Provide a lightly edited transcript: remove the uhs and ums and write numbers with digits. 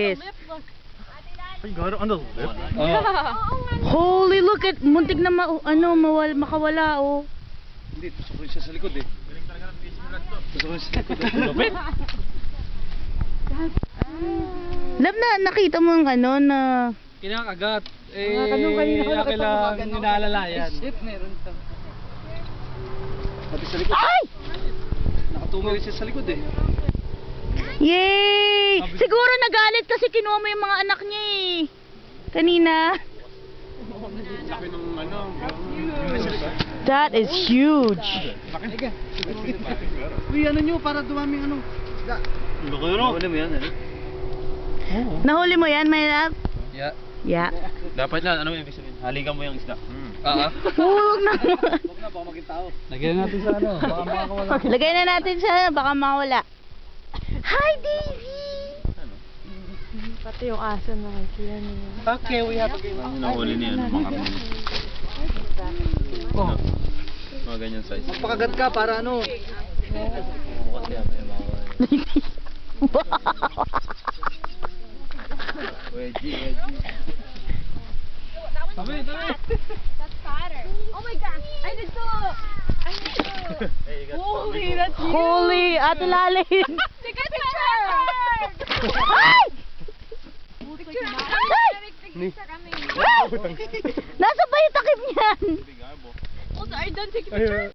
Yes. Ay, garo, ano? Holy, look at, muntik na makawala, oh. Hindi, tusok rin siya sa likod eh. Tusok rin siya sa likod eh. Lupit! Lab na, nakita mo yung ano na... Kinakagat. Kaya kailangan inaalalayan. Shit, meron ito. Pati sa likod. Ay! Nakatungo rin siya sa likod eh. Yay! Siguro nagalit kasi kinuha mo yung mga anak niya eh. Kanina. Sabi ng ano. That is huge. Uy, ano nyo para dumaming ano. Isda. Nahuli mo yan eh. Nahuli mo yan, my love? Yeah. Yeah. Dapat na, ano yung ibig sabihin? Haligan mo yung isda. Huwag na. Huwag na, baka maging tao. Lagyan natin sa ano. Baka makakawala. Lagay na natin sa baka mawala. Hi, Daisy! Pati yung aso na kaya niya. Okay, we have a game. Ang nahuli niya, mga kapatid. Oh. Mga ganyan size. Magpakagat ka para ano. Bukas yan, may mga wedgie. Tabi. That's fatter. Oh my gosh! I need to! Holy, that's huge! Holy, Ate Lalin! Take a picture! Ay! Picture! Picture kami. Nasa ba yung takip niyan? Also, are you done taking pictures?